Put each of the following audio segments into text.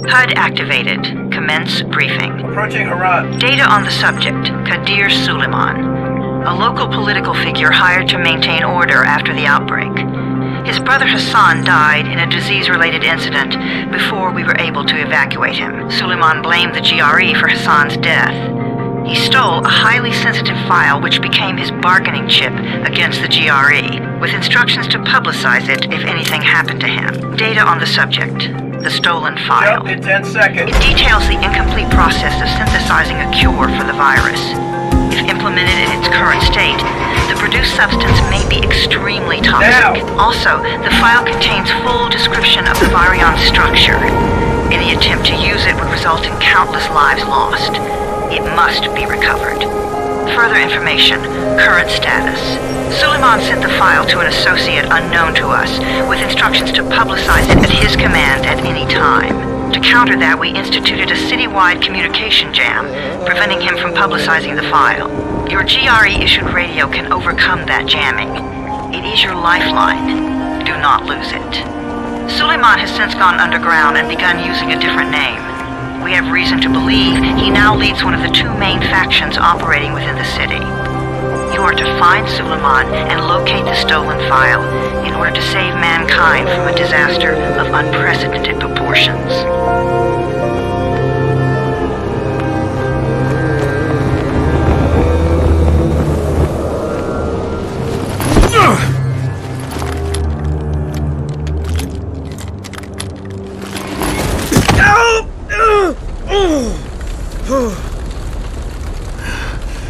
HUD activated. Commence briefing. Approaching Haran. Data on the subject, Kadir Suleiman, a local political figure hired to maintain order after the outbreak. His brother Hassan died in a disease-related incident before we were able to evacuate him. Suleiman blamed the GRE for Hassan's death. He stole a highly sensitive file which became his bargaining chip against the GRE, with instructions to publicize it if anything happened to him. Data on the subject, the stolen file. Jump in 10 seconds. It details the incomplete process of synthesizing a cure for the virus. If implemented in its current state, the produced substance may be extremely toxic. Now. Also, the file contains full description of the virion structure. Any attempt to use it would result in countless lives lost. It must be recovered. Further information, current status. Suleiman sent the file to an associate unknown to us, with instructions to publicize it at his command at any time. To counter that, we instituted a citywide communication jam, preventing him from publicizing the file. Your GRE-issued radio can overcome that jamming. It is your lifeline. Do not lose it. Suleiman has since gone underground and begun using a different name. We have reason to believe he now leads one of the two main factions operating within the city. You are to find Suleiman and locate the stolen file in order to save mankind from a disaster of unprecedented proportions.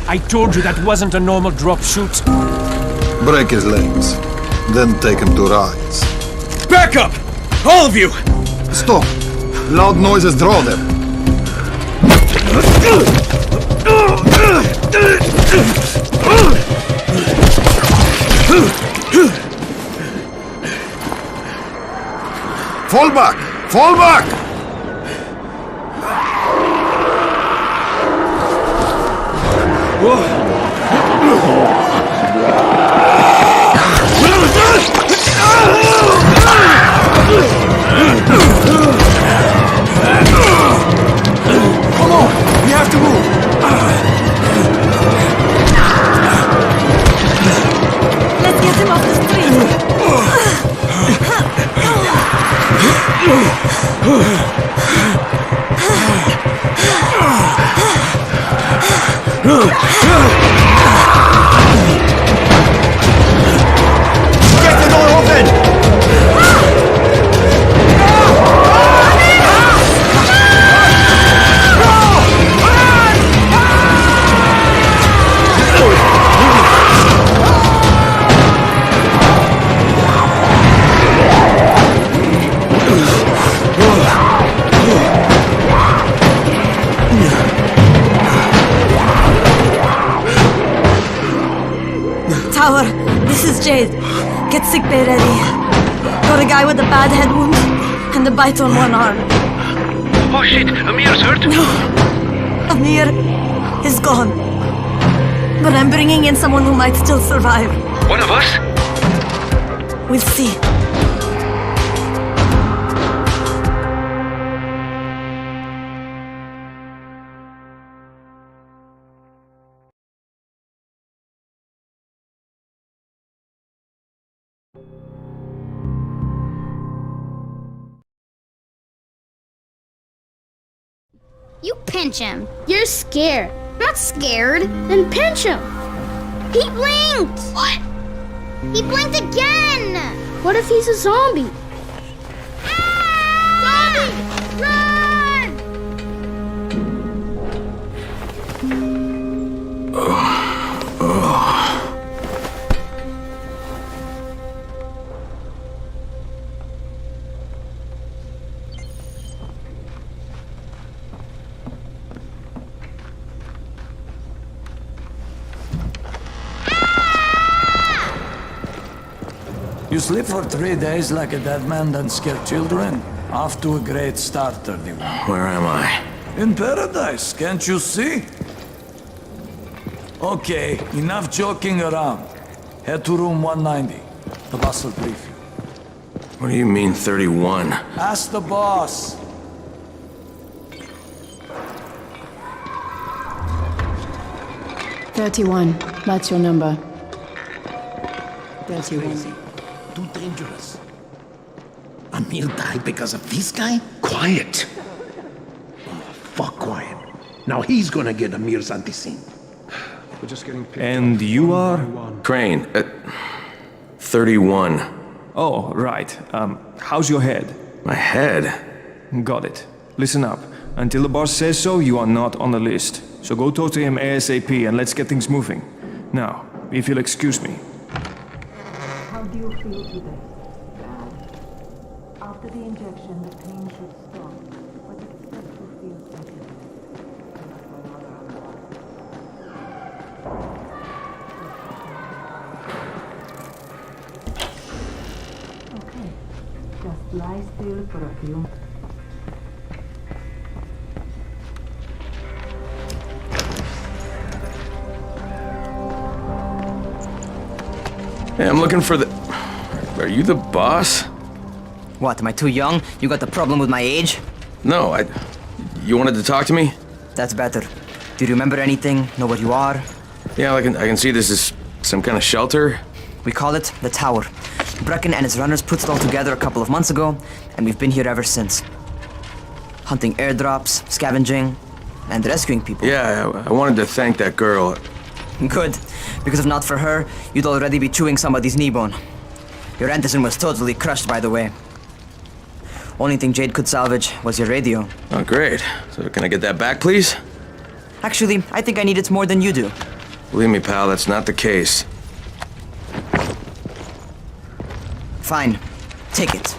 I told you that wasn't a normal drop shoot. Break his legs, then take him to rides. Back up! All of you! Stop! Loud noises draw them. Fall back! Fall back! Come on! We have to move! Let's get him off the street! Get the door open! Tower, this is Jade. Get sickbay ready. Got a guy with a bad head wound and a bite on one arm. Oh shit, Amir's hurt? No, Amir is gone. But I'm bringing in someone who might still survive. One of us? We'll see. You pinch him. You're scared. I'm not scared. Then pinch him. He blinked! What? He blinked again! What if he's a zombie? Ah! Zombie! Run! You sleep for 3 days like a dead man, then scare children? Off to a great start, 31. Where am I? In paradise, can't you see? Okay, enough joking around. Head to room 190. The boss will brief you. What do you mean, 31? Ask the boss. 31. That's your number. 31. Too dangerous. Amir died because of this guy? Quiet. Oh, fuck quiet. Now he's gonna get Amir's anti-scene. We're just getting picked And up. you are? Crane, 31. Oh, right. How's your head? My head? Got it. Listen up. Until the boss says so, you are not on the list. So go talk to him ASAP and let's get things moving. Now, if you'll excuse me. How do you feel today? After the injection, the pain should stop, but expect to feel better. Okay, just lie still for a few. Hey, I'm looking for the... Are you the boss? What, am I too young? You got the problem with my age? No, You wanted to talk to me? That's better. Do you remember anything? Know what you are? Yeah, I can see this is some kind of shelter. We call it the Tower. Brecken and his runners put it all together a couple of months ago, and we've been here ever since. Hunting airdrops, scavenging, and rescuing people. Yeah, I wanted to thank that girl. Good, because if not for her, you'd already be chewing somebody's knee bone. Your Anderson was totally crushed, by the way. Only thing Jade could salvage was your radio. Oh, great. So can I get that back, please? Actually, I think I need it more than you do. Believe me, pal, that's not the case. Fine. Take it.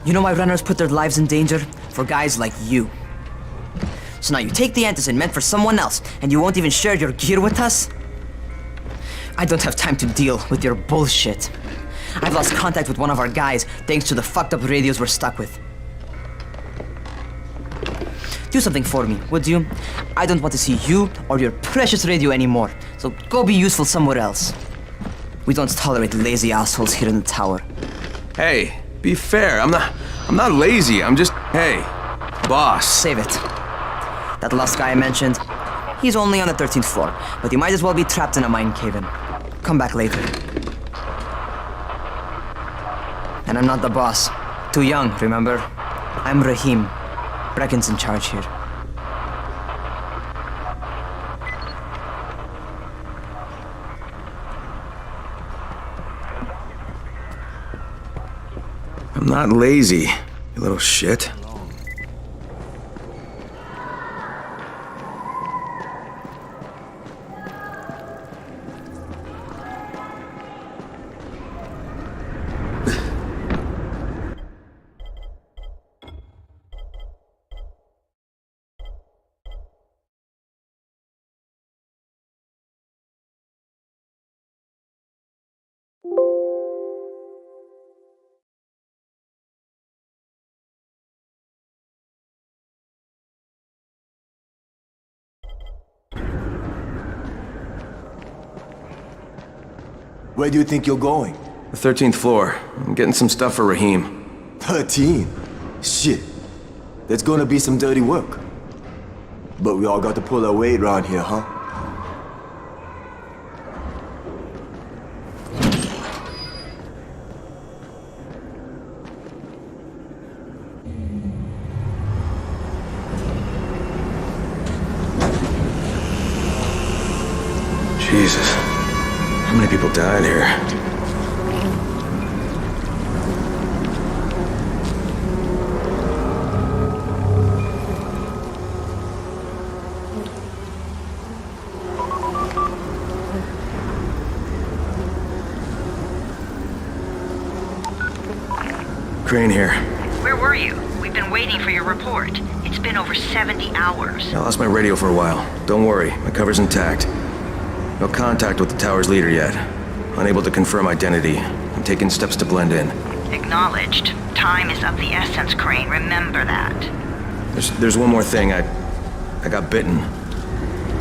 You know why runners put their lives in danger? For guys like you. So now you take the Anderson meant for someone else, and you won't even share your gear with us? I don't have time to deal with your bullshit. I've lost contact with one of our guys thanks to the fucked up radios we're stuck with. Do something for me, would you? I don't want to see you or your precious radio anymore, so go be useful somewhere else. We don't tolerate lazy assholes here in the tower. Hey, be fair. I'm not lazy. I'm just, hey, boss. Save it. That last guy I mentioned, he's only on the 13th floor, but he might as well be trapped in a mine cave-in. Come back later. And I'm not the boss. Too young, remember? I'm Rahim. Brecken's in charge here. I'm not lazy, you little shit. Where do you think you're going? The 13th floor. I'm getting some stuff for Rahim. 13? Shit. That's gonna be some dirty work. But we all got to pull our weight around here, huh? Jesus. How many people died here? Crane here. Where were you? We've been waiting for your report. It's been over 70 hours. I lost my radio for a while. Don't worry, my cover's intact. No contact with the tower's leader yet. Unable to confirm identity. I'm taking steps to blend in. Acknowledged. Time is of the essence, Crane. Remember that. There's one more thing. I got bitten.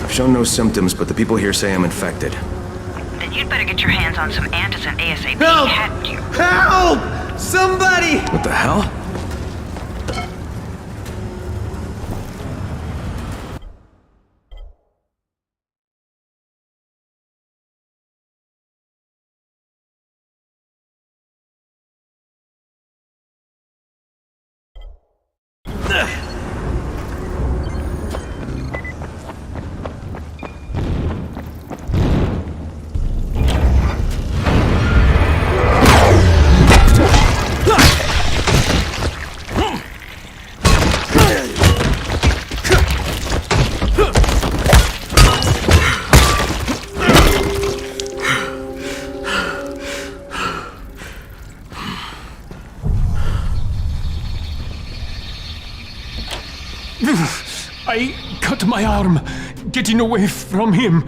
I've shown no symptoms, but the people here say I'm infected. Then you'd better get your hands on some Antizin ASAP. Help! Hadn't you? Help! Somebody! What the hell? I cut my arm getting away from him.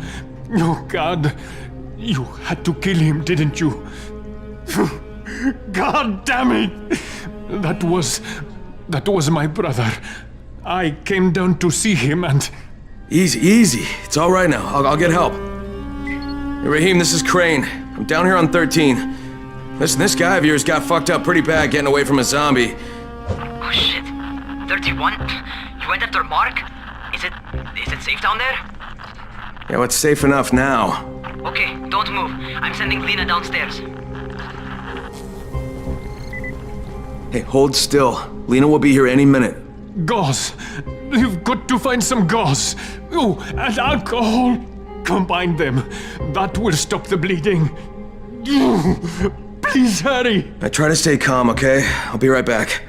Oh, God. You had to kill him, didn't you? God damn it! That was my brother. I came down to see him and... Easy, easy. It's all right now. I'll get help. Hey, Raheem, this is Crane. I'm down here on 13. Listen, this guy of yours got fucked up pretty bad getting away from a zombie. Oh shit. 31? You went after Mark? Is it safe down there? Yeah, well, it's safe enough now. Okay, don't move. I'm sending Lena downstairs. Hey, hold still. Lena will be here any minute. Gauze. You've got to find some gauze. Oh, and alcohol. Combine them. That will stop the bleeding. Please hurry. I try to stay calm, okay? I'll be right back.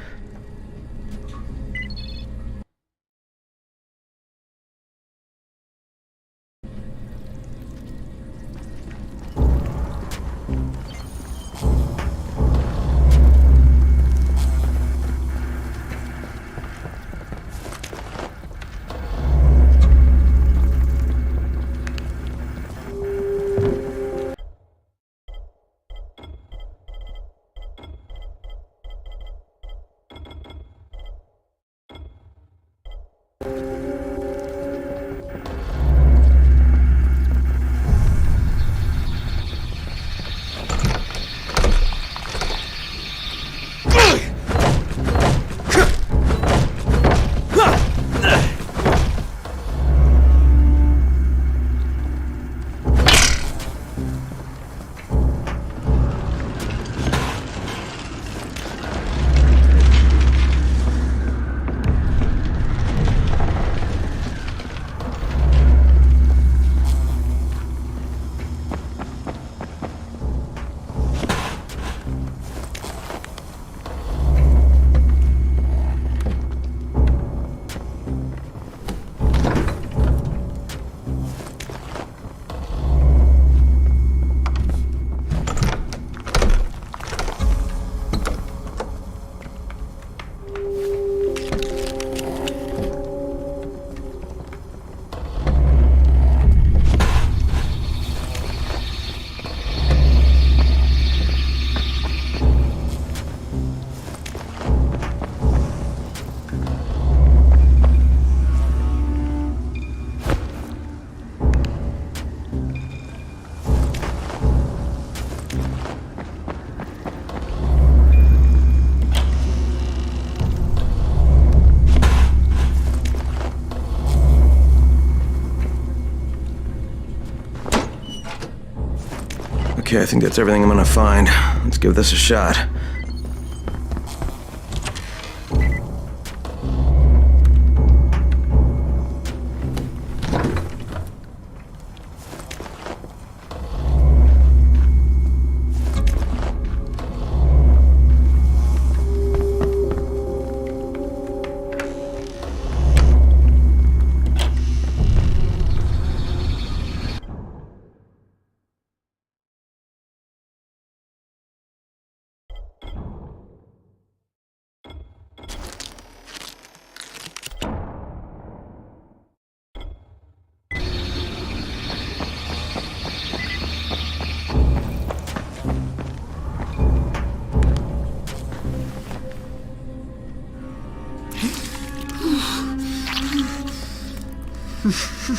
Okay, I think that's everything I'm gonna find. Let's give this a shot.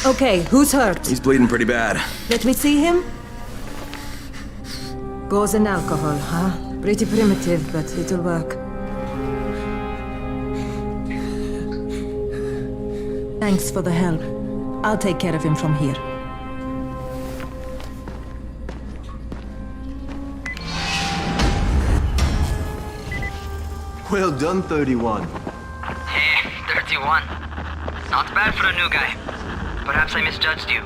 Okay, who's hurt? He's bleeding pretty bad. Let me see him. Gauze and alcohol, huh? Pretty primitive, but it'll work. Thanks for the help. I'll take care of him from here. Well done, 31. Hey, T1. Not bad for a new guy. Perhaps I misjudged you.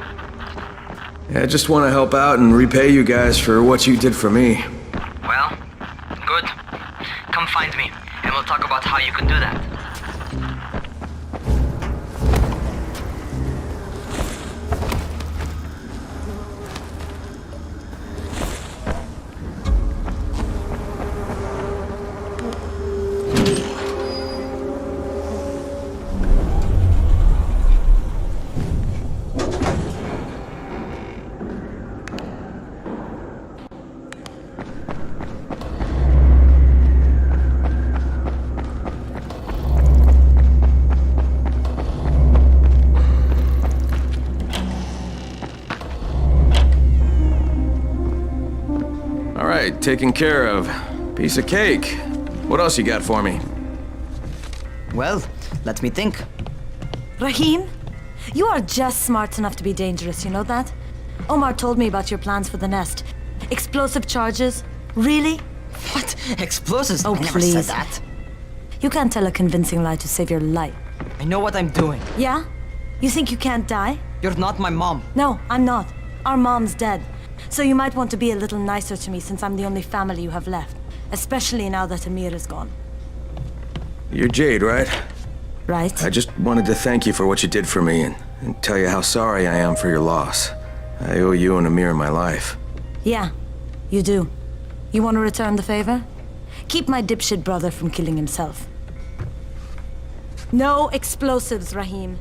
Yeah, I just want to help out and repay you guys for what you did for me. Well, good. Come find me, and we'll talk about how you can do that. Alright, taken care of. Piece of cake. What else you got for me? Well, let me think. Rahim, you are just smart enough to be dangerous, you know that? Omar told me about your plans for the nest. Explosive charges? Really? What? Explosives? Oh, I never please. said that. You can't tell a convincing lie to save your life. I know what I'm doing. Yeah? You think you can't die? You're not my mom. No, I'm not. Our mom's dead. So you might want to be a little nicer to me since I'm the only family you have left. Especially now that Amir is gone. You're Jade, right? Right. I just wanted to thank you for what you did for me and tell you how sorry I am for your loss. I owe you and Amir my life. Yeah, you do. You want to return the favor? Keep my dipshit brother from killing himself. No explosives, Rahim.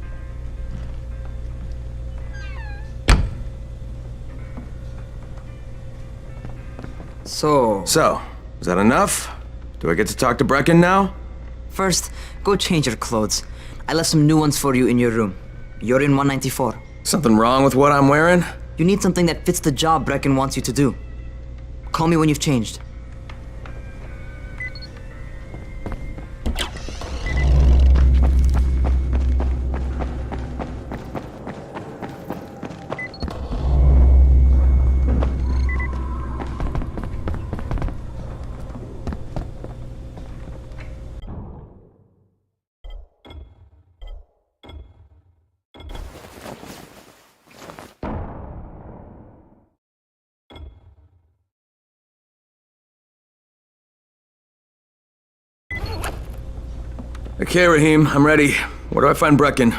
So, is that enough? Do I get to talk to Brecken now? first, go change your clothes. I left some new ones for you in your room. You're in 194. Something wrong with what I'm wearing? You need something that fits the job Brecken wants you to do. Call me when you've changed. Okay, Rahim, I'm ready. Where do I find Brecken?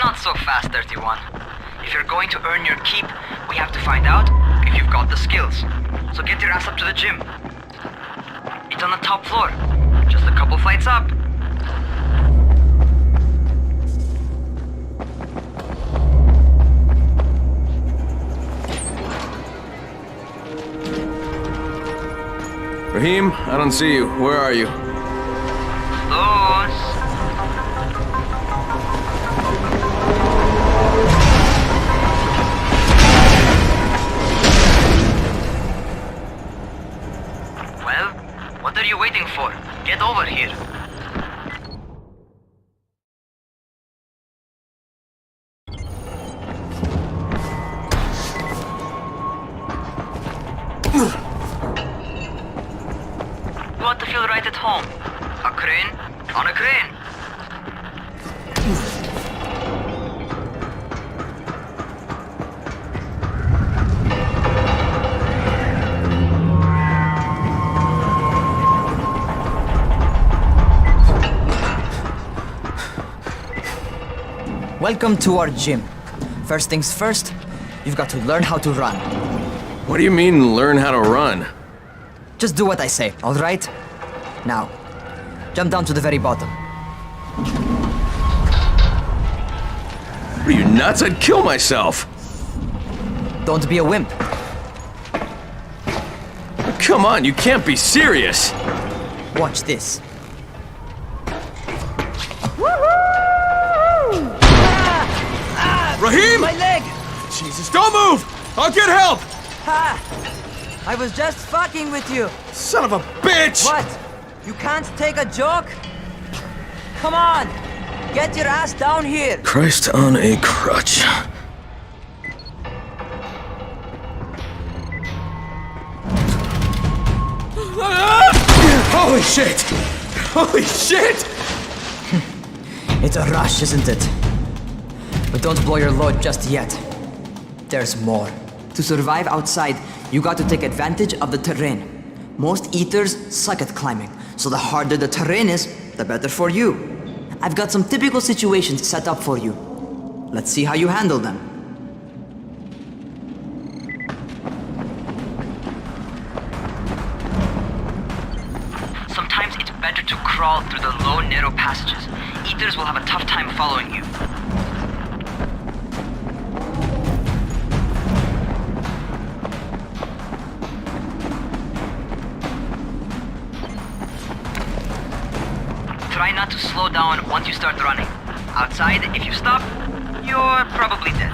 Not so fast, 31. If you're going to earn your keep, we have to find out if you've got the skills. So get your ass up to the gym. It's on the top floor. Just a couple flights up. Rahim, I don't see you. Where are you? Those. Well, what are you waiting for? Get over here. You want to feel right at home. A crane on a crane. Welcome to our gym. First things first, you've got to learn how to run. What do you mean, learn how to run? Just do what I say, all right? Now, jump down to the very bottom. Are you nuts? I'd kill myself. Don't be a wimp. Come on, you can't be serious. Watch this. Rahim! My leg! Jesus, don't move! I'll get help! Ha! I was just fucking with you. Son of a bitch! What? You can't take a joke? Come on! Get your ass down here! Christ on a crutch. Holy shit! Holy shit! It's a rush, isn't it? But don't blow your load just yet. There's more. To survive outside, you got to take advantage of the terrain. Most eaters suck at climbing, so the harder the terrain is, the better for you. I've got some typical situations set up for you. Let's see how you handle them. Sometimes it's better to crawl through the low, narrow passages. Eaters will have a tough time following you. Try not to slow down once you start running. Outside, if you stop, you're probably dead.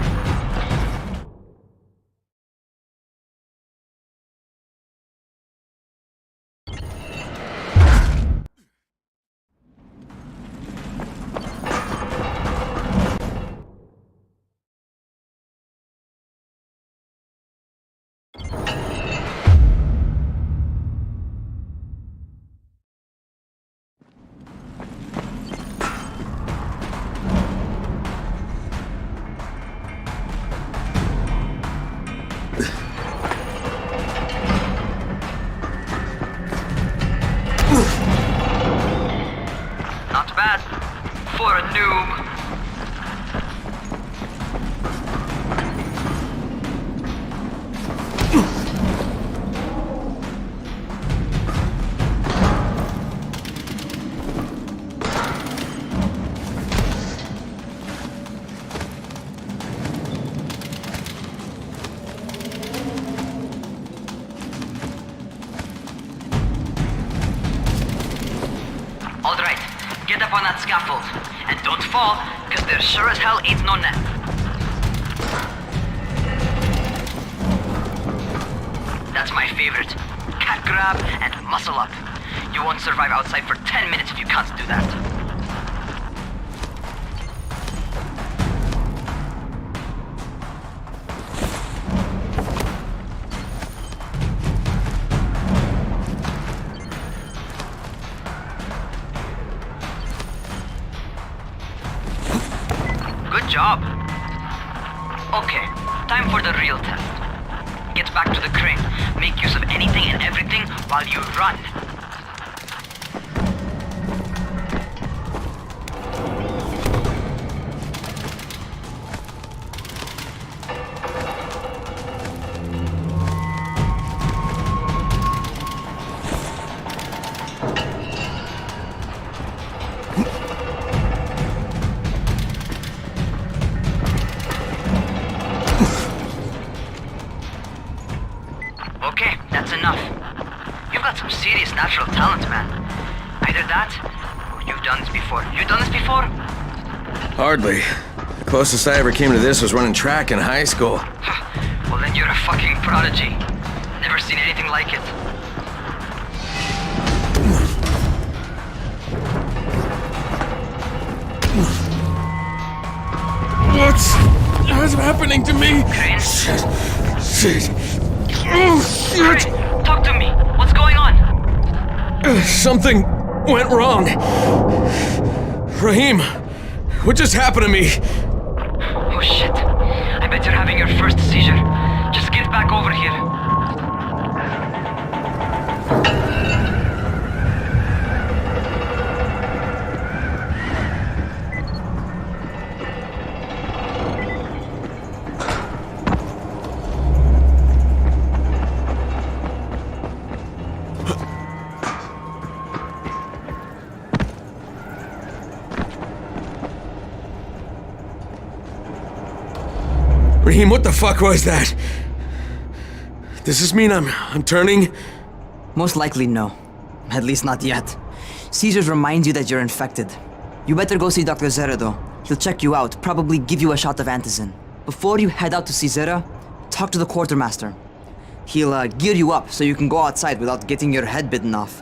Not bad for a noob. All right, get up on that scaffold. And don't fall, because there sure as hell ain't no nap. That's my favorite. Cat grab and muscle up. You won't survive outside for 10 minutes if you can't do that. Good job. Okay, time for the real test. Get back to the crane. Make use of anything and everything while you run. Okay, that's enough. You've got some serious natural talent, man. Either that, or you've done this before. You done this before? Hardly. The closest I ever came to this was running track in high school. Well, then you're a fucking prodigy. Never seen anything like it. What's happening to me? Crane? Shit. Oh, shit. Crane, talk to me. What's going on? Something went wrong. Raheem, what just happened to me? Oh shit. I bet you're having your first seizure. Just get back over here. Raheem, what the fuck was that? Does this mean I'm turning? Most likely no. At least not yet. Seizures remind you that you're infected. You better go see Dr. Zera though. He'll check you out, probably give you a shot of antizin. Before you head out to see Zera, talk to the quartermaster. He'll gear you up so you can go outside without getting your head bitten off.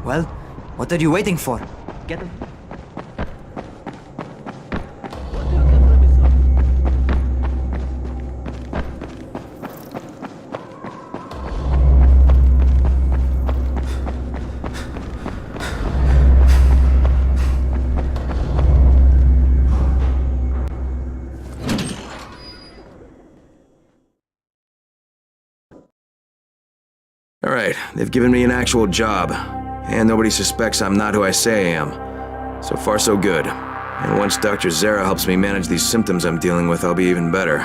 Well, what are you waiting for? Get him. Alright, they've given me an actual job. And nobody suspects I'm not who I say I am. So far so good. And once Dr. Zara helps me manage these symptoms I'm dealing with, I'll be even better.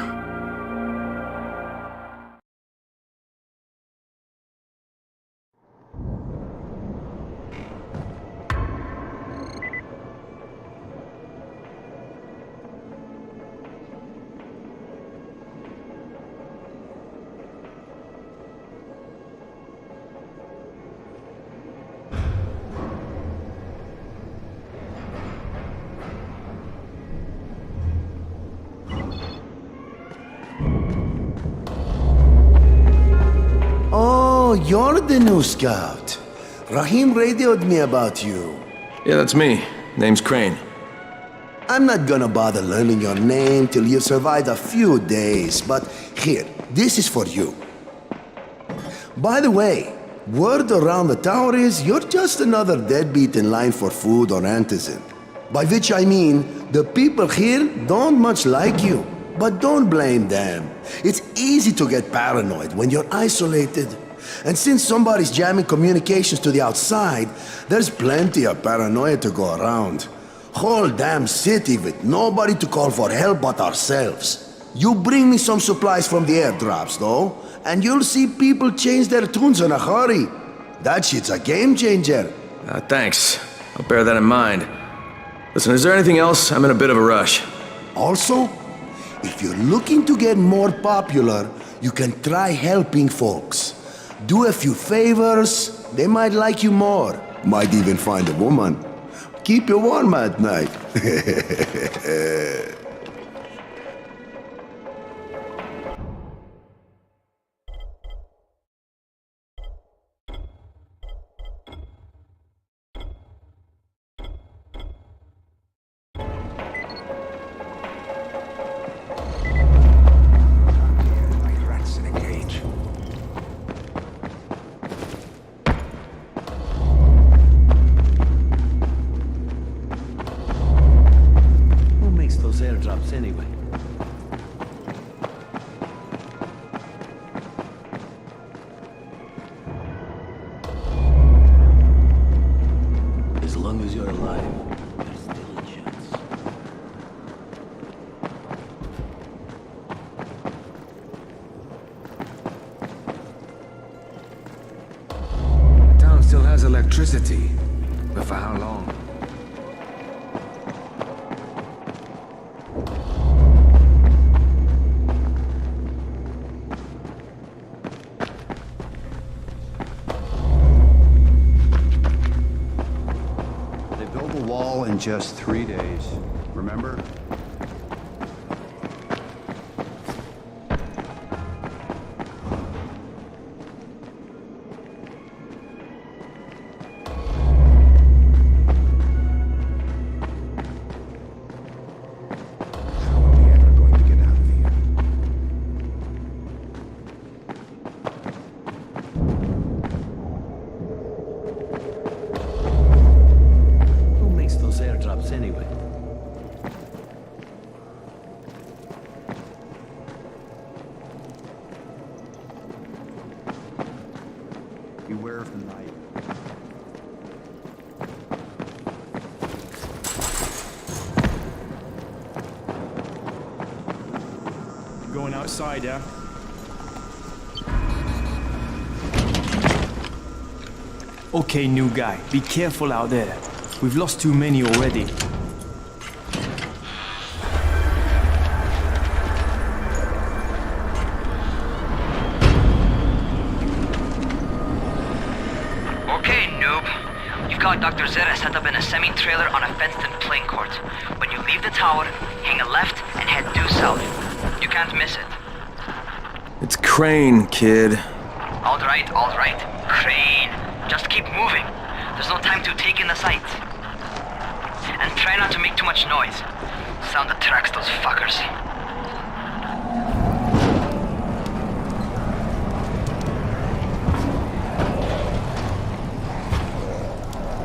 Oh, you're the new scout. Rahim radioed me about you. Yeah, that's me. Name's Crane. I'm not gonna bother learning your name till you've survived a few days, but here, this is for you. By the way, word around the tower is you're just another deadbeat in line for food or antizin. By which I mean, the people here don't much like you. But don't blame them. It's easy to get paranoid when you're isolated. And since somebody's jamming communications to the outside, there's plenty of paranoia to go around. Whole damn city with nobody to call for help but ourselves. You bring me some supplies from the airdrops, though, and you'll see people change their tunes in a hurry. That shit's a game changer. Thanks. I'll bear that in mind. Listen, is there anything else? I'm in a bit of a rush. Also, if you're looking to get more popular, you can try helping folks. Do a few favors, they might like you more. Might even find a woman. Keep you warm at night. Airdrops anyway. As long as you're alive, there's still a chance. The town still has electricity, but for how long? In just 3 days, remember? Airdrops anyway. Beware of the night. Going outside, yeah? Okay, new guy, be careful out there. We've lost too many already. Okay, noob. You've got Dr. Zara set up in a semi-trailer on a fenced-in playing court. When you leave the tower, hang a left and head due south. You can't miss it. It's Crane, kid. All right, Crane. Just keep moving. There's no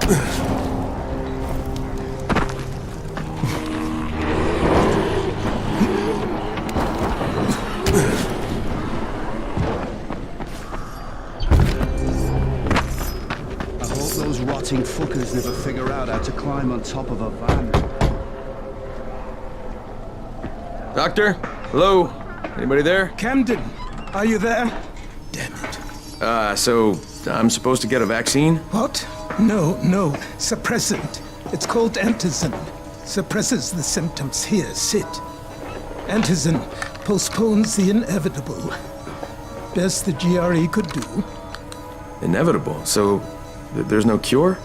Those rotting fuckers never figure out how to climb on top of a van. Doctor? Hello? Anybody there? Camden, are you there? So I'm supposed to get a vaccine? What? No. Suppressant. It's called antizin. Suppresses the symptoms. Here, sit. Antizin postpones the inevitable. Best the GRE could do. Inevitable? So there's no cure?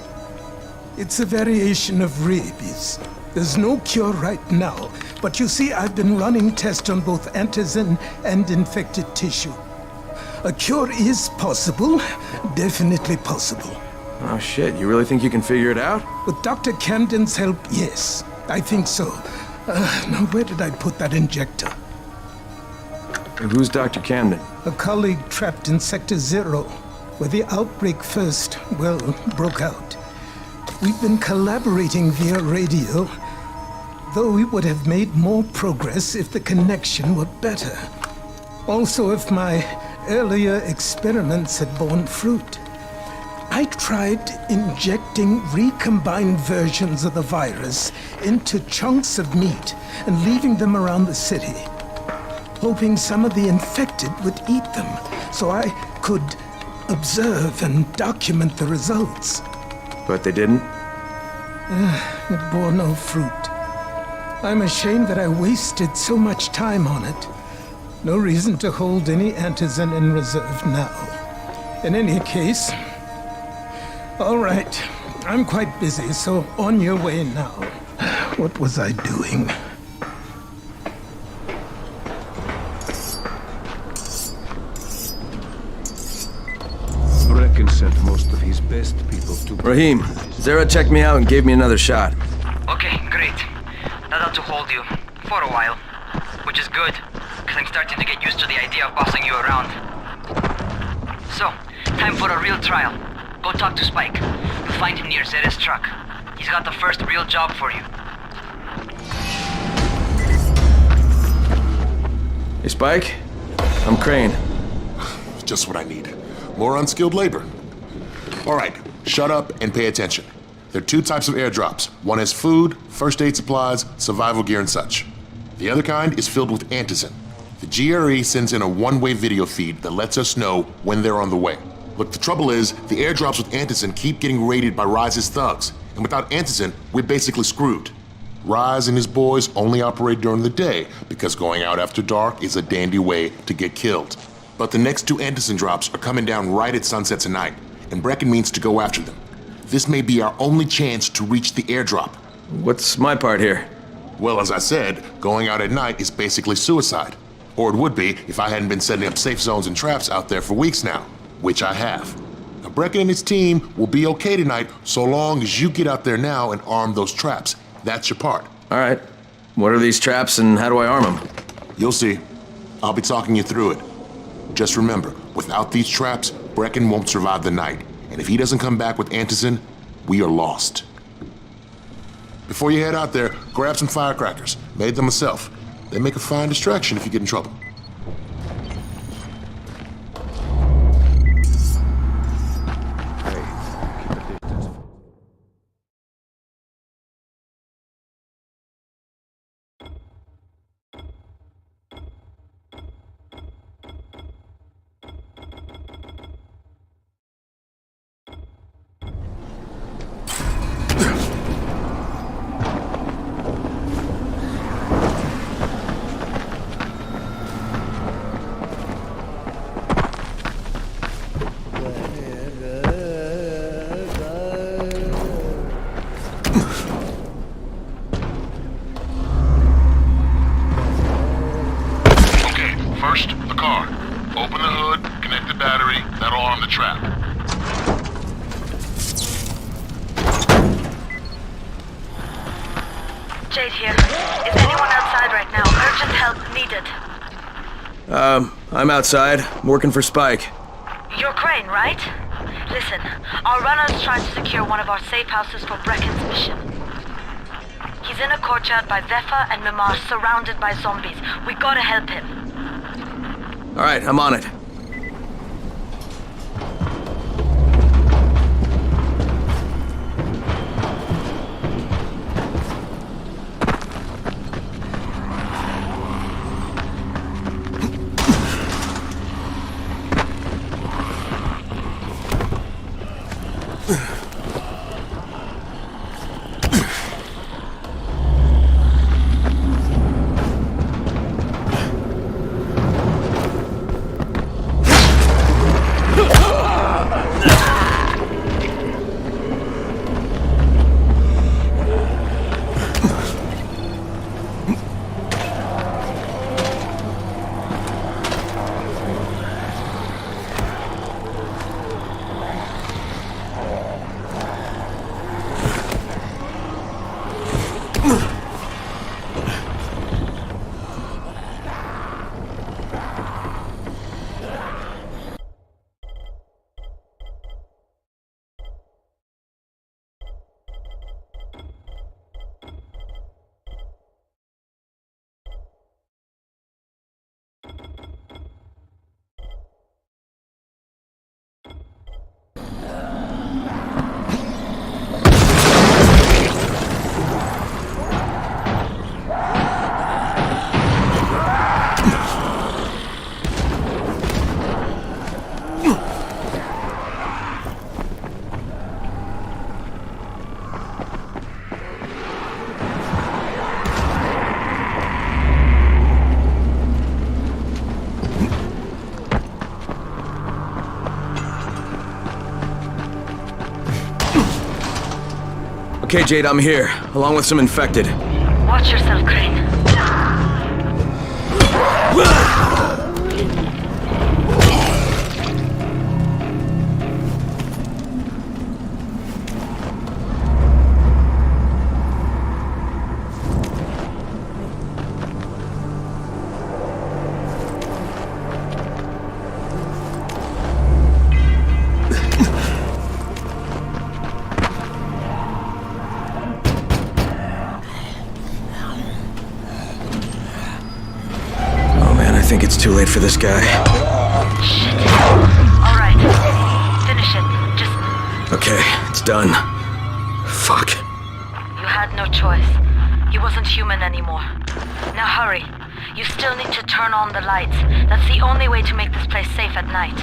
It's a variation of rabies. There's no cure right now, but you see, I've been running tests on both antizin and infected tissue. A cure is possible, definitely possible. Oh shit, you really think you can figure it out? With Dr. Camden's help, yes, I think so. Now where did I put that injector? Who's Dr. Camden? A colleague trapped in Sector 0, where the outbreak first, broke out. We've been collaborating via radio, though we would have made more progress if the connection were better. Also, if my earlier experiments had borne fruit. I tried injecting recombined versions of the virus into chunks of meat and leaving them around the city, hoping some of the infected would eat them so I could observe and document the results. But they didn't? It bore no fruit. I'm ashamed that I wasted so much time on it. No reason to hold any antizin in reserve now. In any case, all right, I'm quite busy, so on your way now. What was I doing? Brecken sent most of his best people to... Rahim, Zara checked me out and gave me another shot. Okay, great. That ought to hold you. For a while. Which is good, because I'm starting to get used to the idea of bossing you around. So, time for a real trial. Go talk to Spike. You'll find him near Zera's truck. He's got the first real job for you. Hey, Spike? I'm Crane. Just what I need. More unskilled labor. All right, shut up and pay attention. There are two types of airdrops. One has food, first aid supplies, survival gear, and such. The other kind is filled with antizin. The GRE sends in a one-way video feed that lets us know when they're on the way. Look, the trouble is, the airdrops with antizin keep getting raided by Rise's thugs, and without antizin, we're basically screwed. Rise and his boys only operate during the day, because going out after dark is a dandy way to get killed. But the next two antizin drops are coming down right at sunset tonight, and Brecken means to go after them. This may be our only chance to reach the airdrop. What's my part here? Well, as I said, going out at night is basically suicide. Or it would be if I hadn't been setting up safe zones and traps out there for weeks now, which I have. Now, Brecken and his team will be okay tonight so long as you get out there now and arm those traps. That's your part. All right. What are these traps and how do I arm them? You'll see. I'll be talking you through it. Just remember, without these traps, Brecken won't survive the night. And if he doesn't come back with antizin, we are lost. Before you head out there, grab some firecrackers. Made them myself. They make a fine distraction if you get in trouble. First, the car. Open the hood, connect the battery, that'll arm the trap. Jade here. Is anyone outside right now? Urgent help needed. I'm outside. I'm working for Spike. You're Crane, right? Listen, our runner's trying to secure one of our safe houses for Brecken's mission. He's in a courtyard by Vefa and Mimar, surrounded by zombies. We gotta help him. All right, I'm on it. Okay, Jade, I'm here, along with some infected. Watch yourself, Crane. I think it's too late for this guy. Shit. All right. Finish it. Just... Okay, it's done. Fuck. You had no choice. He wasn't human anymore. Now hurry. You still need to turn on the lights. That's the only way to make this place safe at night.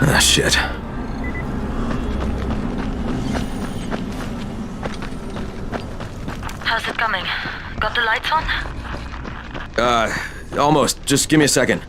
Ah, shit. How's it coming? Got the lights on? Almost. Just give me a second.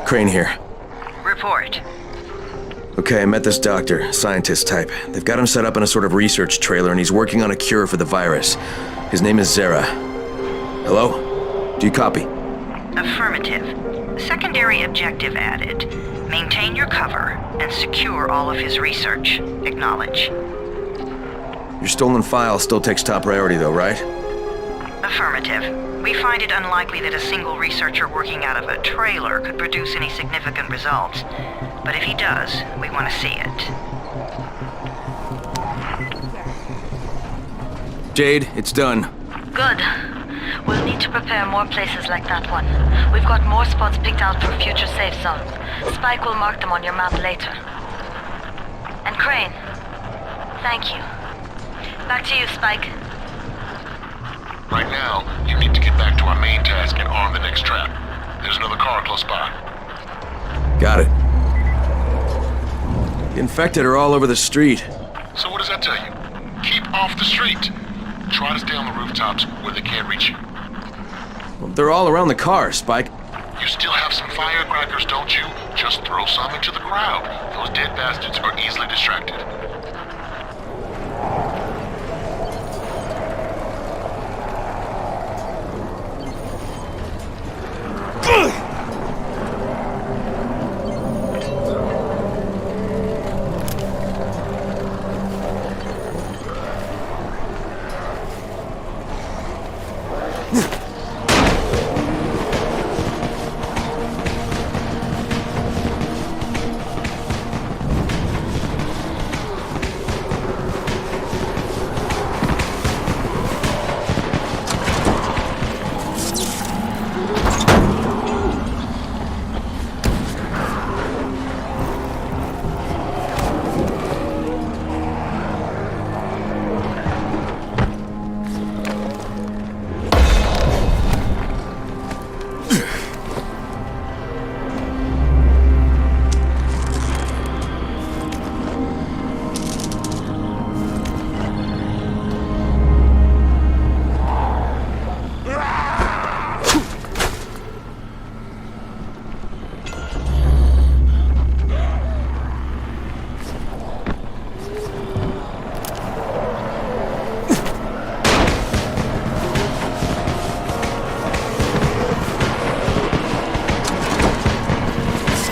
Crane here. Report. Okay, I met this doctor, scientist type. They've got him set up in a sort of research trailer, and he's working on a cure for the virus. His name is Zera. Hello? Do you copy? Affirmative. Secondary objective added. Maintain your cover and secure all of his research. Acknowledge. Your stolen file still takes top priority though, right? Affirmative. We find it unlikely that a single researcher working out of a trailer could produce any significant results. But if he does, we want to see it. Jade, it's done. Good. We'll need to prepare more places like that one. We've got more spots picked out for future safe zones. Spike will mark them on your map later. And Crane, thank you. Back to you, Spike. Right now, you need to get back to our main task and arm the next trap. There's another car close by. Got it. The infected are all over the street. So what does that tell you? Keep off the street. Try to stay on the rooftops where they can't reach you. Well, they're all around the car, Spike. You still have some firecrackers, don't you? Just throw some into the crowd. Those dead bastards are easily distracted.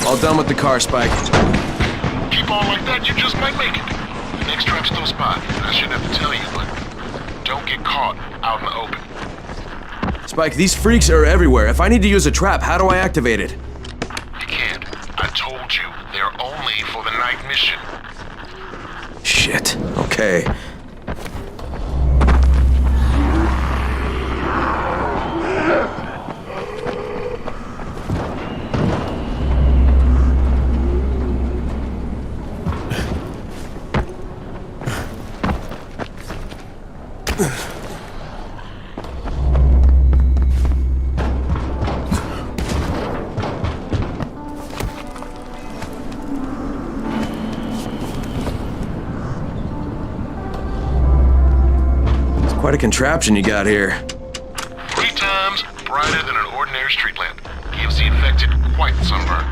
All done with the car, Spike. Keep on like that, you just might make it. The next trap's close by. I shouldn't have to tell you, but don't get caught out in the open. Spike, these freaks are everywhere. If I need to use a trap, how do I activate it? You can't. I told you, they're only for the night mission. Shit. Okay. Quite a contraption you got here. 3 times brighter than an ordinary street lamp. Gives the infected quite the sunburn.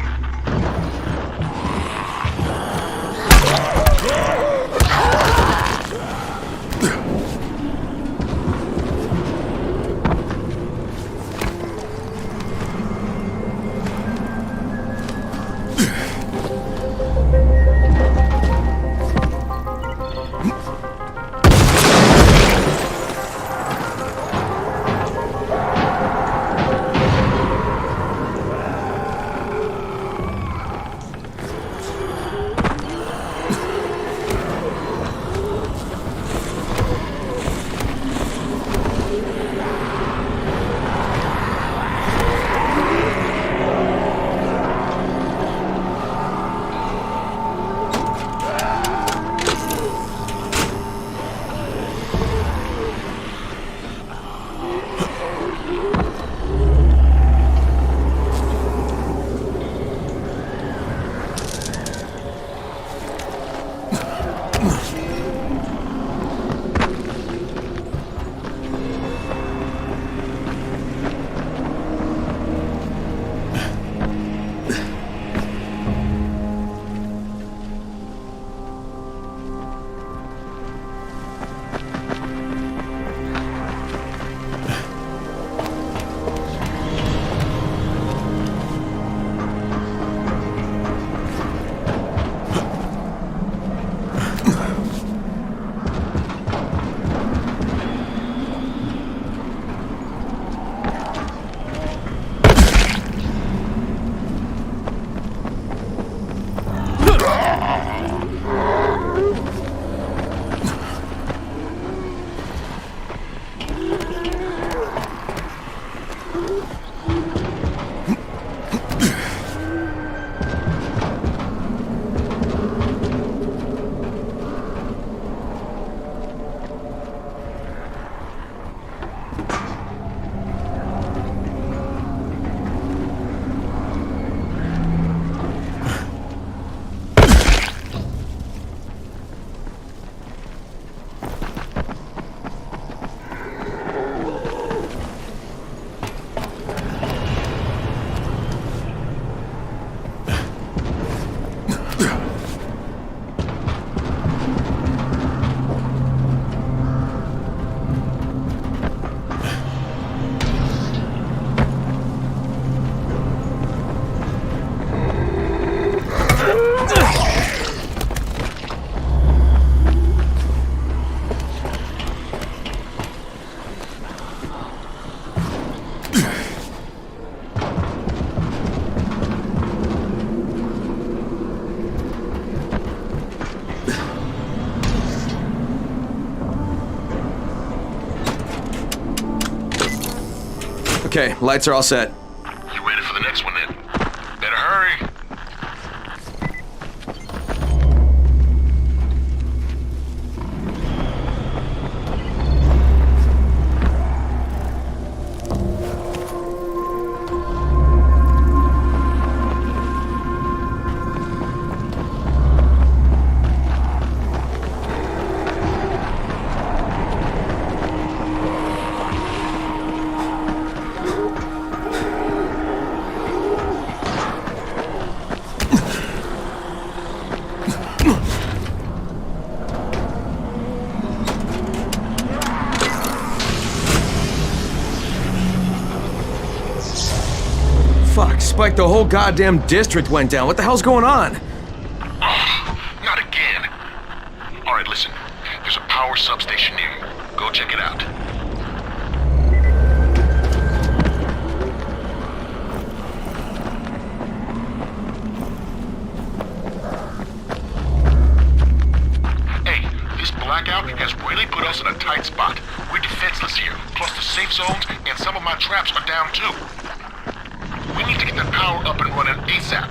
Okay, lights are all set. You ready for the next one then? Better hurry. Fuck, Spike, the whole goddamn district went down. What the hell's going on? Oh, not again. All right, listen. There's a power substation near you. Go check it out. Hey, this blackout has really put us in a tight spot. We're defenseless here. Plus the safe zones and some of my traps are down too. We need to get that power up and running ASAP.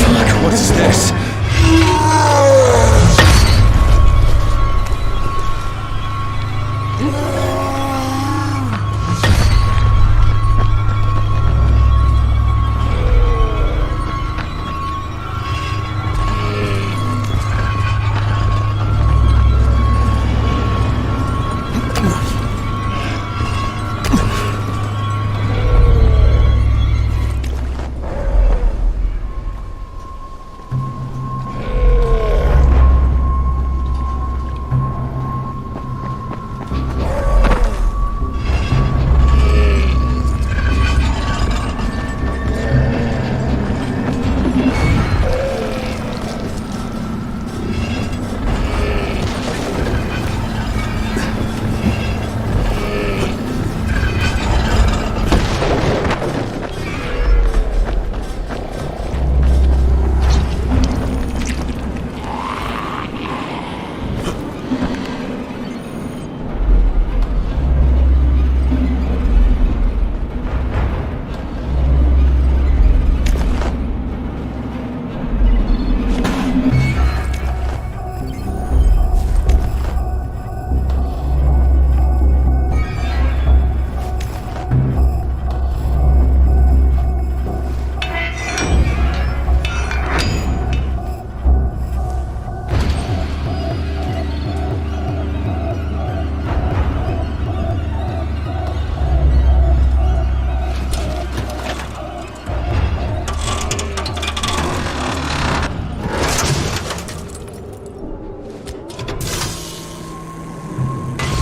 Fuck, what is this?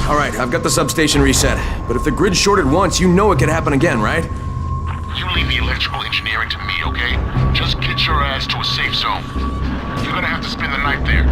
Alright, I've got the substation reset. But if the grid's shorted once, you know it could happen again, right? You leave the electrical engineering to me, okay? Just get your ass to a safe zone. You're gonna have to spend the night there.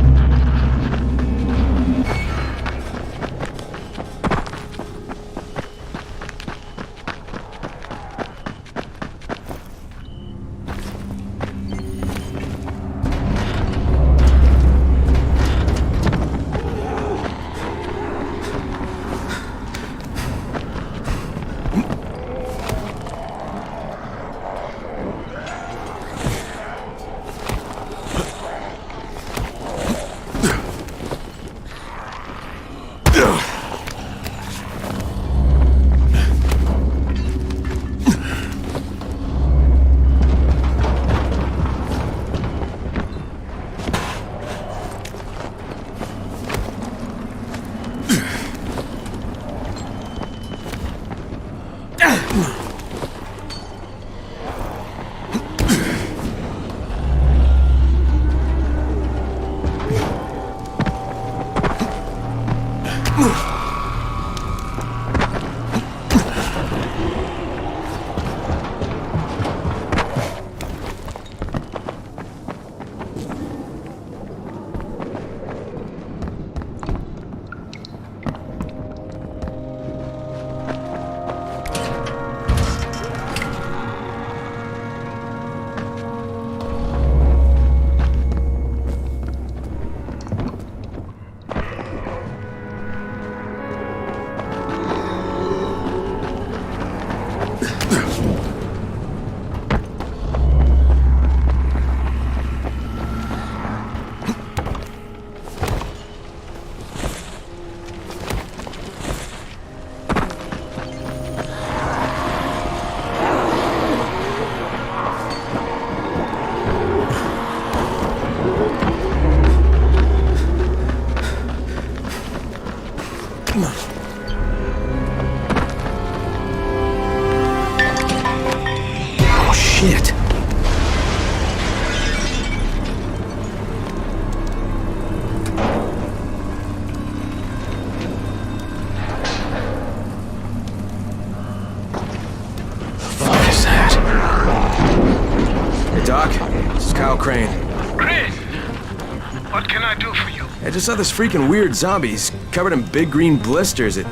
can I do for you? I just saw this freaking weird zombie. He's covered in big green blisters. It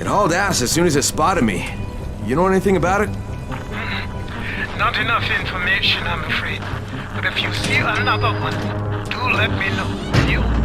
hauled ass as soon as it spotted me. You know anything about it? Not enough information, I'm afraid. But if you see another one, do let me know, will you?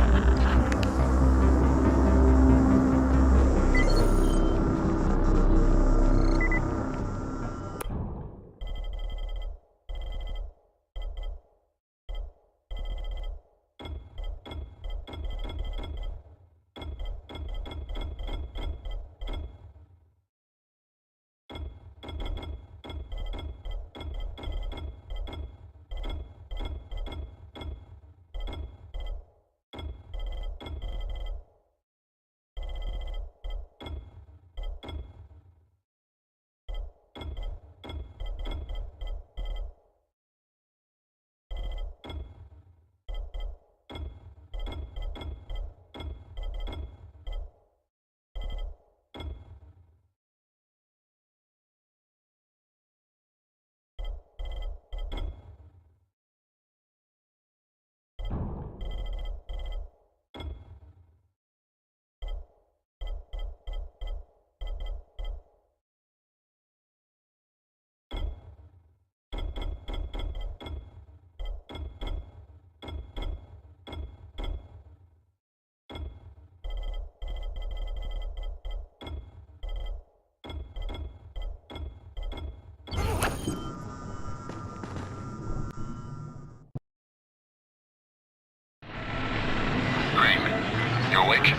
You awake?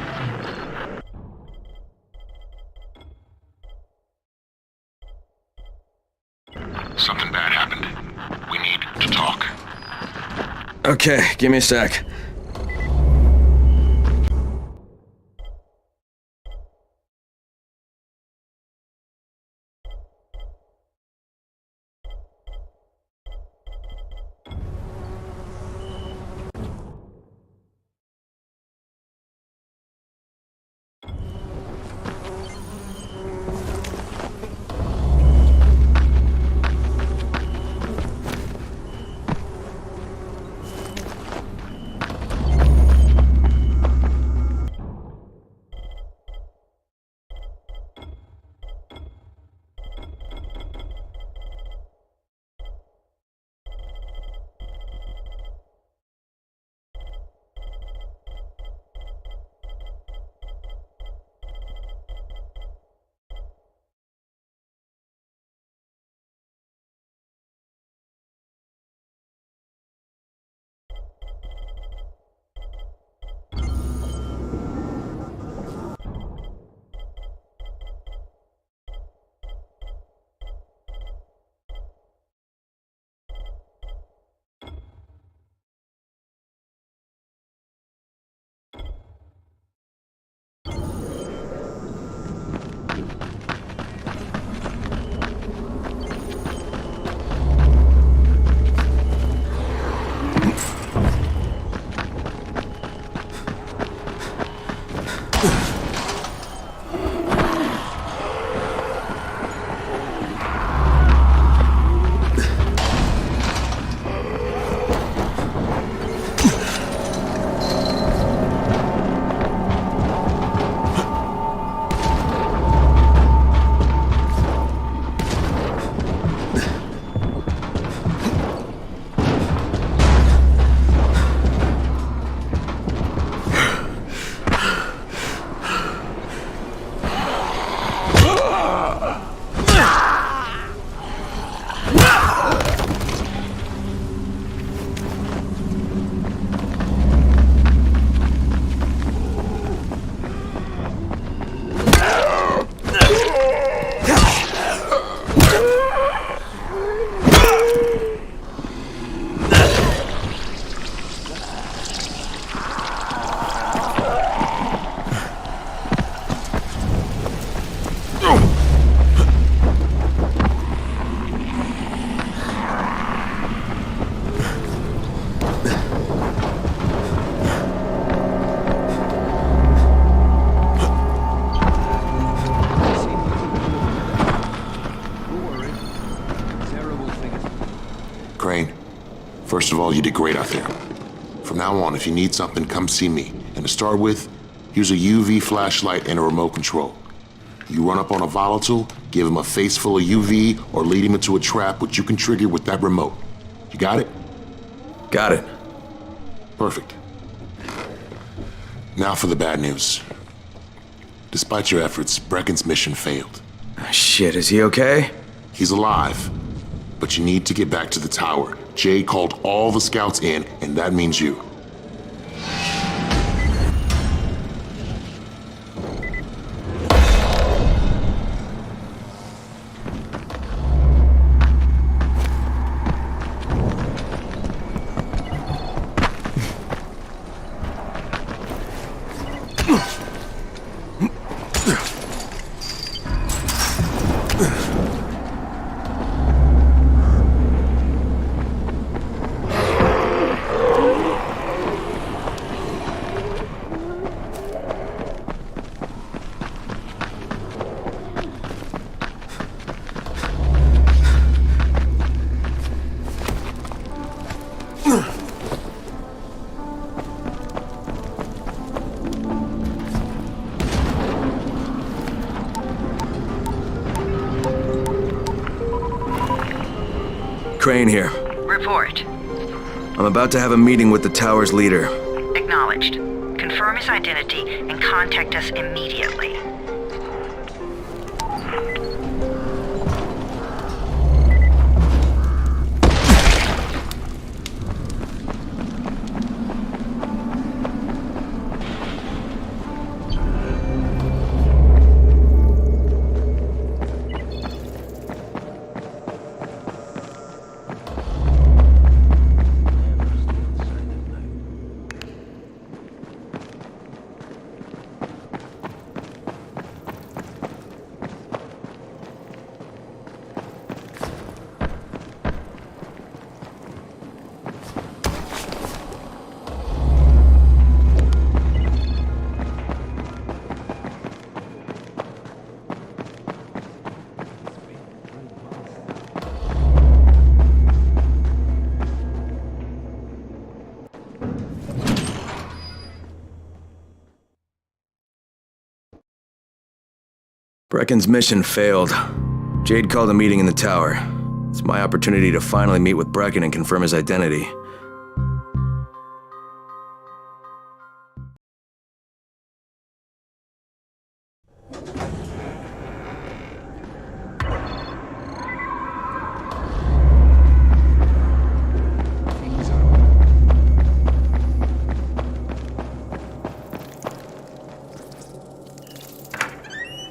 Something bad happened. We need to talk. Okay, give me a sec. Crane, first of all, you did great out there. From From now on, if you need something, come see me. And to start with, here's a UV flashlight and a remote control. You run up on a volatile, give him a face full of UV, or lead him into a trap which you can trigger with that remote. You got it? Got it. Perfect. Now for the bad news. Despite your efforts, Brecken's mission failed. Shit, is he okay? He's alive. But you need to get back to the tower. Jade called all the scouts in, and that means you. Crane here. Report. I'm about to have a meeting with the tower's leader. Acknowledged. Confirm his identity and contact us immediately. Brecken's mission failed. Jade called a meeting in the tower. It's my opportunity to finally meet with Brecken and confirm his identity.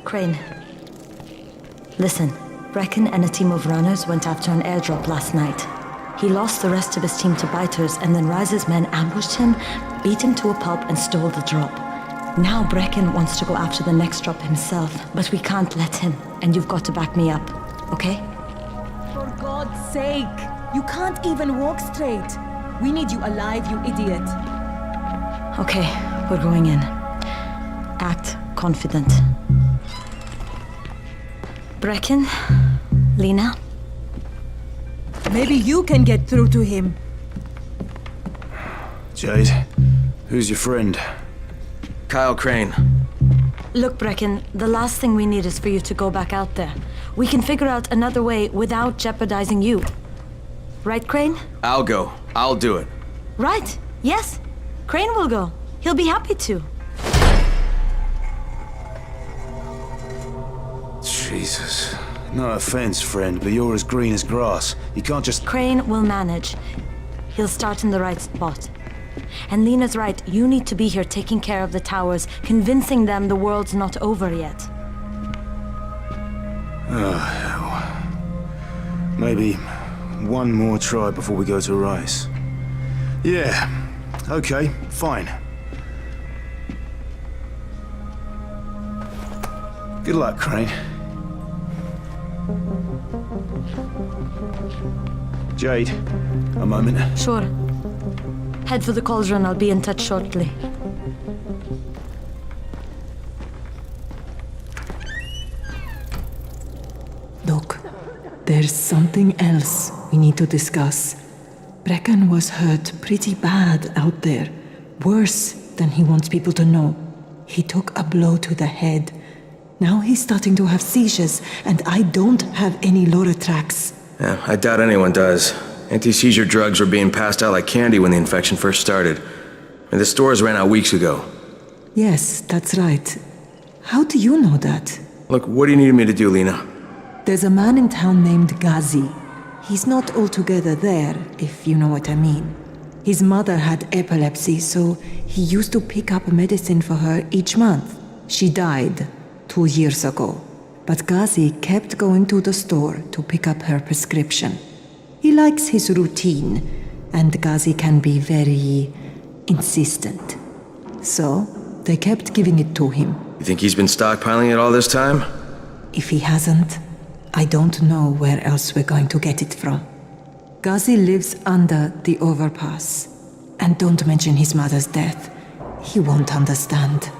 Crane. Listen, Brecken and a team of runners went after an airdrop last night. He lost the rest of his team to biters, and then Rise's men ambushed him, beat him to a pulp, and stole the drop. Now Brecken wants to go after the next drop himself, but we can't let him, and you've got to back me up, okay? For God's sake! You can't even walk straight. We need you alive, you idiot. Okay, we're going in. Act confident. Brecken, Lena. Maybe you can get through to him. Jade, who's your friend? Kyle Crane. Look, Brecken, the last thing we need is for you to go back out there. We can figure out another way without jeopardizing you. Right, Crane? I'll go. I'll do it. Right. Yes. Crane will go. He'll be happy to. Jesus. No offense, friend, but you're as green as grass. You can't just... Crane will manage. He'll start in the right spot. And Lena's right, you need to be here taking care of the towers, convincing them the world's not over yet. Oh, hell. Maybe one more try before we go to Rice. Yeah, okay, fine. Good luck, Crane. Jade, a moment. Sure. Head for the cauldron. I'll be in touch shortly. Look, there's something else we need to discuss. Brecken was hurt pretty bad out there. Worse than he wants people to know. He took a blow to the head. Now he's starting to have seizures, and I don't have any Loratrax. Yeah, I doubt anyone does. Anti-seizure drugs were being passed out like candy when the infection first started. And the stores ran out weeks ago. Yes, that's right. How do you know that? Look, what do you need me to do, Lena? There's a man in town named Ghazi. He's not altogether there, if you know what I mean. His mother had epilepsy, so he used to pick up medicine for her each month. She died 2 years ago, but Ghazi kept going to the store to pick up her prescription. He likes his routine, and Ghazi can be very insistent. So, they kept giving it to him. You think he's been stockpiling it all this time? If he hasn't, I don't know where else we're going to get it from. Ghazi lives under the overpass. And don't mention his mother's death. He won't understand.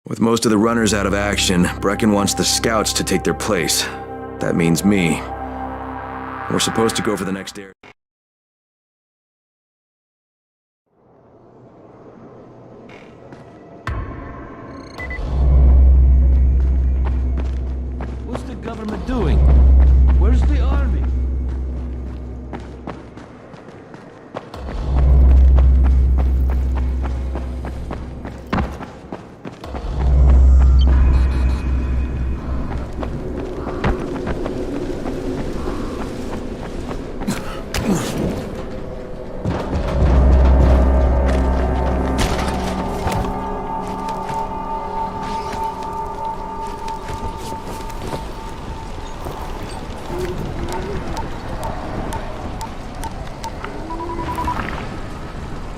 With most of the runners out of action, Brecken wants the scouts to take their place. That means me. We're supposed to go for the next area. What's the government doing? Where's the army?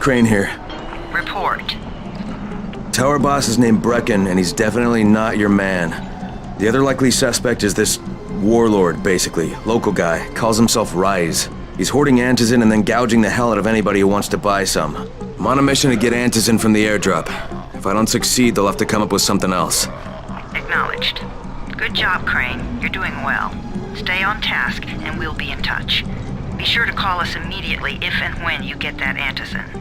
Crane here. Report. Tower boss is named Brecken, and he's definitely not your man. The other likely suspect is this warlord, basically. Local guy. Calls himself Rise. He's hoarding antizin and then gouging the hell out of anybody who wants to buy some. I'm on a mission to get antizin from the airdrop. If I don't succeed, they'll have to come up with something else. Acknowledged. Good job, Crane. You're doing well. Stay on task, and we'll be in touch. Be sure to call us immediately if and when you get that antizin.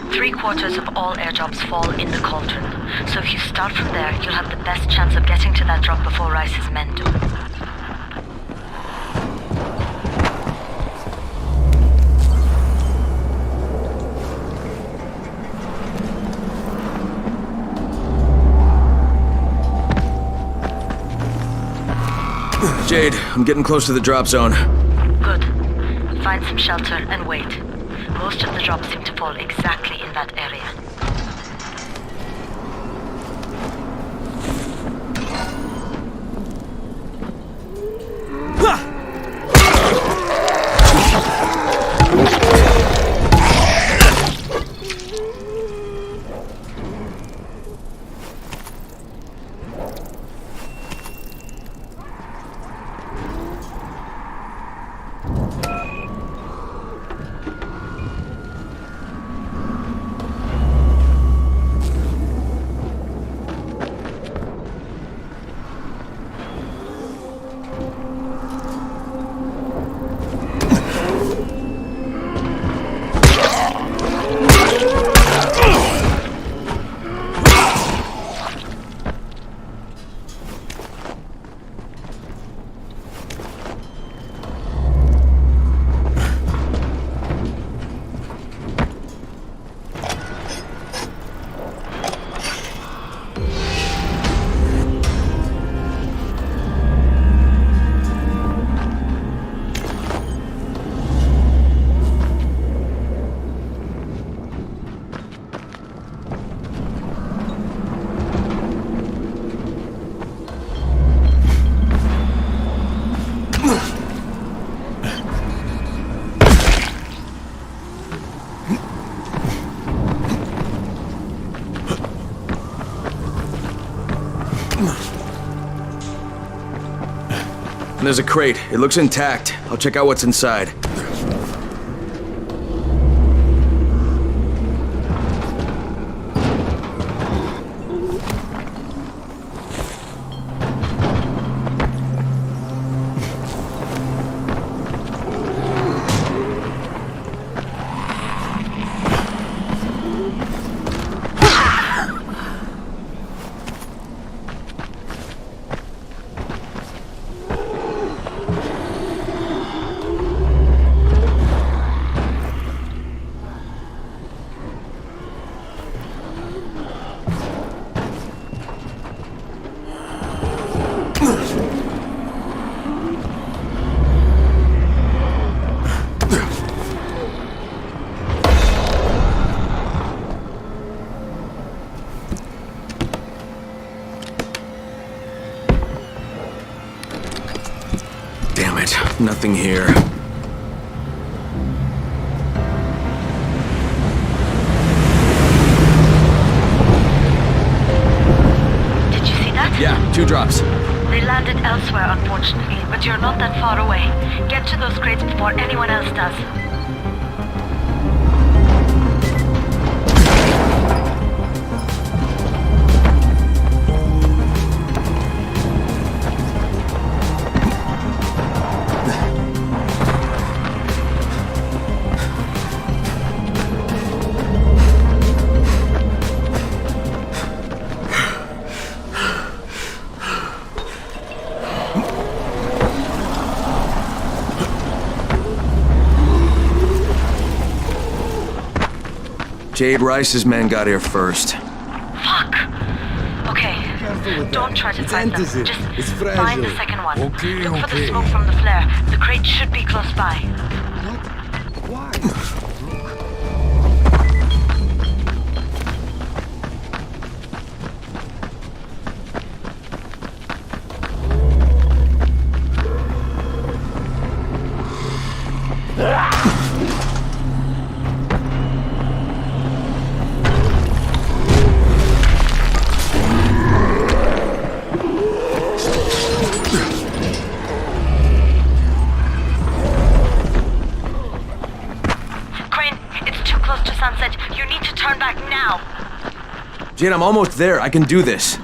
Three-quarters of all airdrops fall in the cauldron. So if you start from there, you'll have the best chance of getting to that drop before Rice's men do. Jade, I'm getting close to the drop zone. Good. Find some shelter and wait. Most of the drops seem to fall exactly in that area. There's a crate. It looks intact. I'll check out what's inside. Damn it, nothing here. Did you see that? Yeah, 2 drops. They landed elsewhere, unfortunately, but you're not that far away. Get to those crates before anyone else does. Jade Rice's men got here first. Fuck! Okay, don't try to find them. Just find the second one. Look for the smoke from the flare. The crate should be close by. Jade, I'm almost there. I can do this.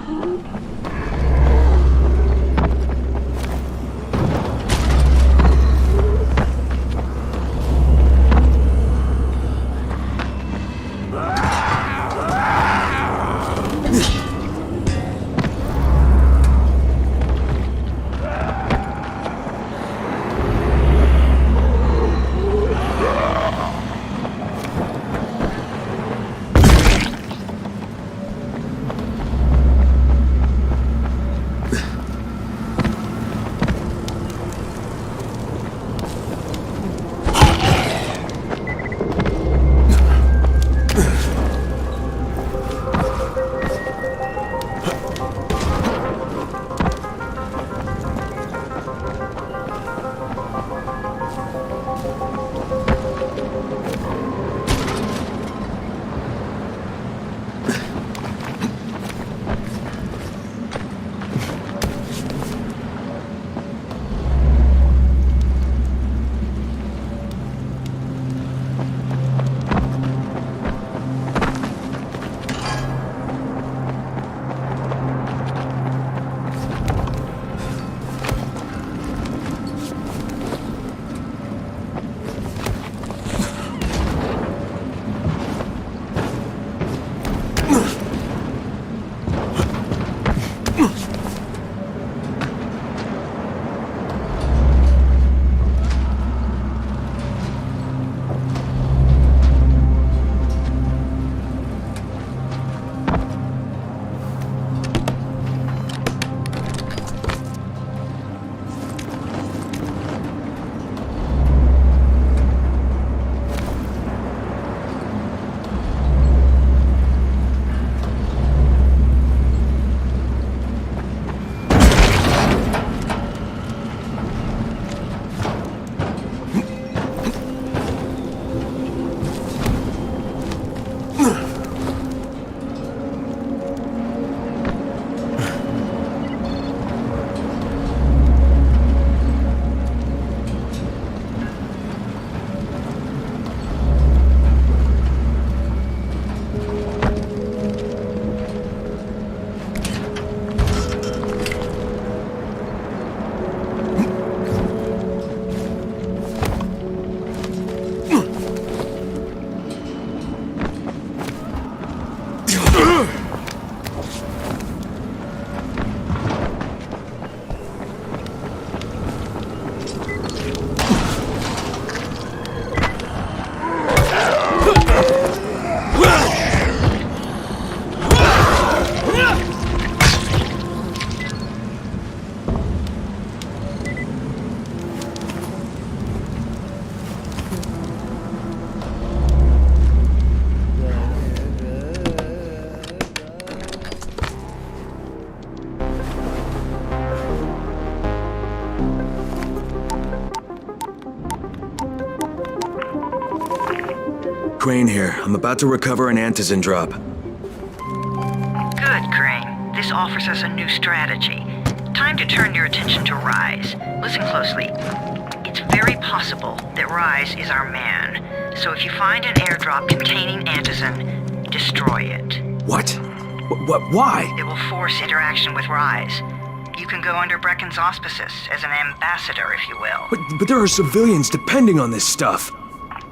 Crane here. I'm about to recover an antizin drop. Good, Crane. This offers us a new strategy. Time to turn your attention to Rise. Listen closely. It's very possible that Rise is our man. So if you find an airdrop containing antizin, destroy it. What? Why? It will force interaction with Rise. You can go under Brecken's auspices as an ambassador, if you will. But there are civilians depending on this stuff.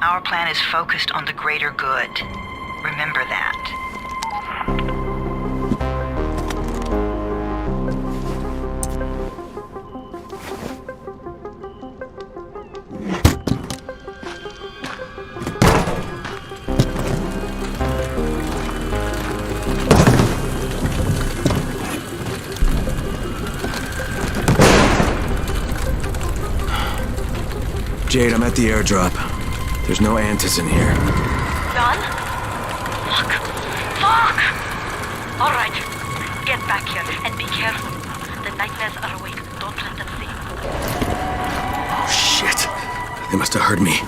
Our plan is focused on the greater good. Remember that. Jade, I'm at the airdrop. There's no antizin here. Done? Fuck. Fuck! All right. Get back here and be careful. The nightmares are awake. Don't let them see. Oh, shit. They must have heard me.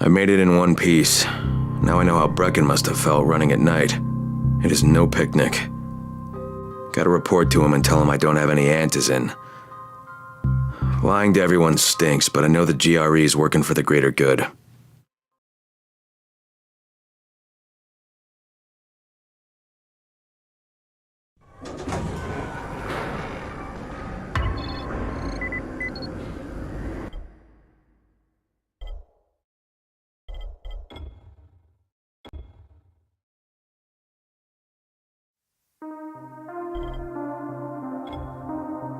I made it in one piece. Now I know how Brecken must have felt running at night. It is no picnic. Gotta report to him and tell him I don't have any antizin. Lying to everyone stinks, but I know the GRE is working for the greater good.